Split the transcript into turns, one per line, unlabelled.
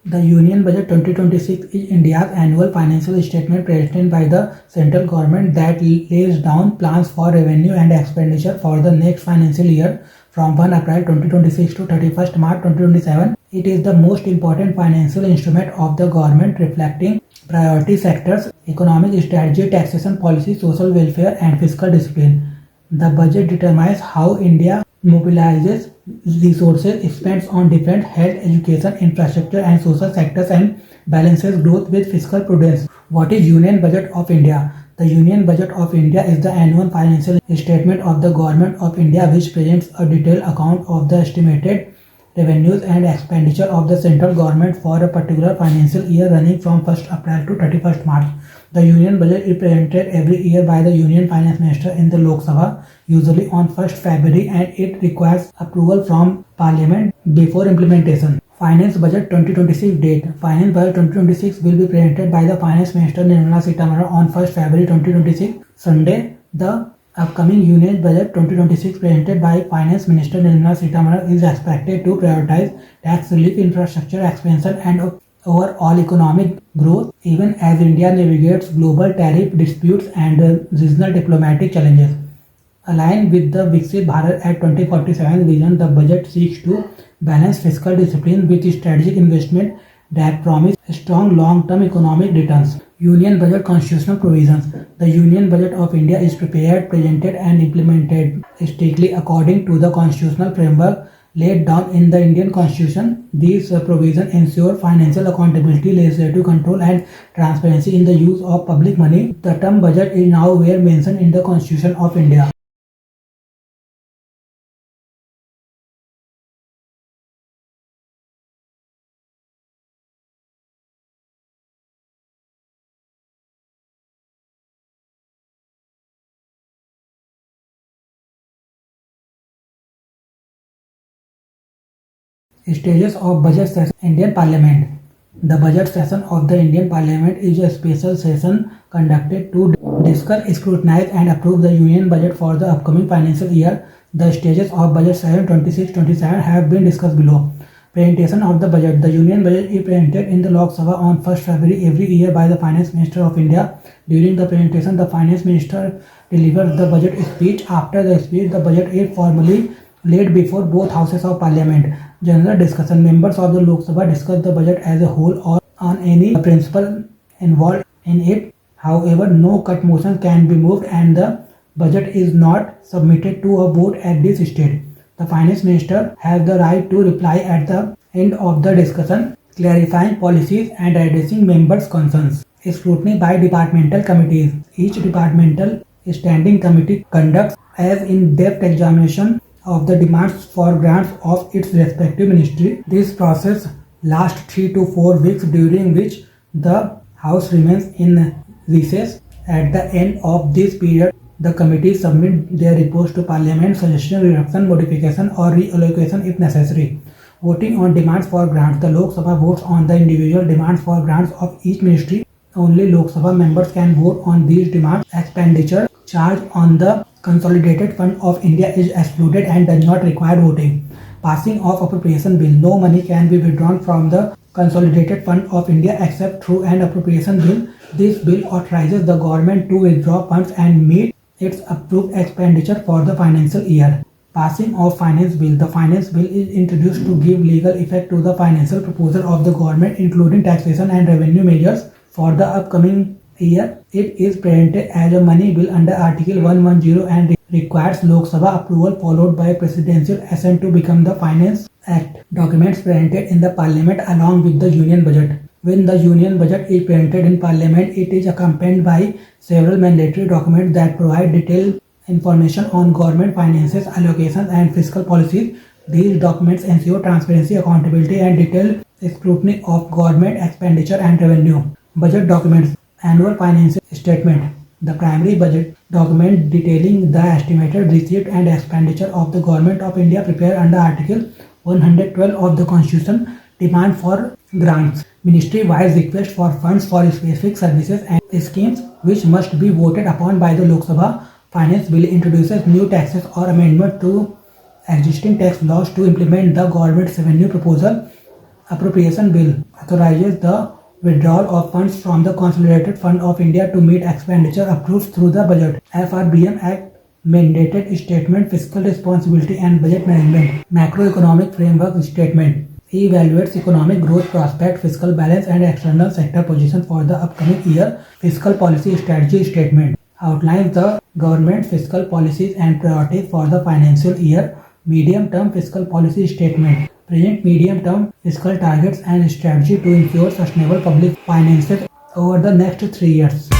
The Union Budget 2026 is India's annual financial statement presented by the central government that lays down plans for revenue and expenditure for the next financial year from 1 April 2026 to 31st March 2027. It is the most important financial instrument of the government reflecting priority sectors, economic strategy, taxation policy, social welfare and fiscal discipline. The budget determines how India mobilizes resources, spends on defense, health, education, infrastructure and social sectors and balances growth with fiscal prudence. What is Union Budget of India? The Union Budget of India is the annual financial statement of the Government of India which presents a detailed account of the estimated revenues and expenditure of the central government for a particular financial year running from 1st April to 31st March. The Union Budget is presented every year by the Union Finance Minister in the Lok Sabha, usually on 1st February, and it requires approval from Parliament before implementation. Finance Budget 2026 date. Finance Budget 2026 will be presented by the Finance Minister Nirmala Sitharaman on 1st February 2026, Sunday. The upcoming Union Budget 2026 presented by Finance Minister Nirmala Sitharaman is expected to prioritize tax relief, infrastructure expansion and overall economic growth, even as India navigates global tariff disputes and regional diplomatic challenges. Aligned with the Viksit Bharat at 2047 vision, the budget seeks to balance fiscal discipline with strategic investment that promise strong long-term economic returns. Union Budget Constitutional Provisions. The Union Budget of India is prepared, presented and implemented strictly according to the constitutional framework laid down in the Indian Constitution. These provisions ensure financial accountability, legislative control and transparency in the use of public money. The term budget is now where mentioned in the Constitution of India. Stages of Budget Session Indian Parliament. The budget session of the Indian Parliament is a special session conducted to discuss, scrutinize and approve the Union Budget for the upcoming financial year. The stages of Budget Session 26-27 have been discussed below. Presentation of the Budget. The Union Budget is presented in the Lok Sabha on 1st February every year by the Finance Minister of India. During the presentation, the Finance Minister delivers the budget speech. After the speech, the budget is formally laid before both houses of parliament. General discussion. Members of the Lok Sabha discuss the budget as a whole or on any principle involved in it. However, no cut motion can be moved and the budget is not submitted to a vote at this stage. The Finance Minister has the right to reply at the end of the discussion, clarifying policies and addressing members' concerns. Scrutiny by departmental committees. Each departmental standing committee conducts as in-depth examination of the demands for grants of its respective ministry. This process lasts 3 to 4 weeks, during which the House remains in recess. At the end of this period, the committees submit their reports to Parliament, suggestion, reduction, modification or reallocation if necessary. Voting on demands for grants. The Lok Sabha votes on the individual demands for grants of each ministry. Only Lok Sabha members can vote on these demands. Expenditure charge on the Consolidated Fund of India is excluded and does not require voting. Passing of appropriation bill. No money can be withdrawn from the Consolidated Fund of India except through an appropriation bill. This bill authorizes the government to withdraw funds and meet its approved expenditure for the financial year. Passing of Finance Bill. The Finance Bill is introduced to give legal effect to the financial proposal of the government, including taxation and revenue measures for the upcoming year. It is presented as a money bill under Article 110 and requires Lok Sabha approval followed by presidential assent to become the Finance Act. Documents presented in the Parliament along with the Union Budget. When the Union Budget is presented in Parliament, it is accompanied by several mandatory documents that provide detailed information on government finances, allocations and fiscal policies. These documents ensure transparency, accountability and detailed scrutiny of government expenditure and revenue. Budget documents. Annual Financial Statement. The primary budget document detailing the estimated receipt and expenditure of the Government of India prepared under Article 112 of the Constitution. Demand for grants. Ministry-wise request for funds for specific services and schemes which must be voted upon by the Lok Sabha. Finance Bill introduces new taxes or amendment to existing tax laws to implement the government's revenue proposal. Appropriation Bill authorizes the withdrawal of funds from the Consolidated Fund of India to meet expenditure approved through the budget. FRBM Act mandated statement, fiscal responsibility and budget management. Macroeconomic framework statement evaluates economic growth prospect, fiscal balance and external sector position for the upcoming year. Fiscal policy strategy statement outlines the government's fiscal policies and priorities for the financial year. Medium-term fiscal policy statement present medium-term fiscal targets and strategy to ensure sustainable public finances over the next 3 years.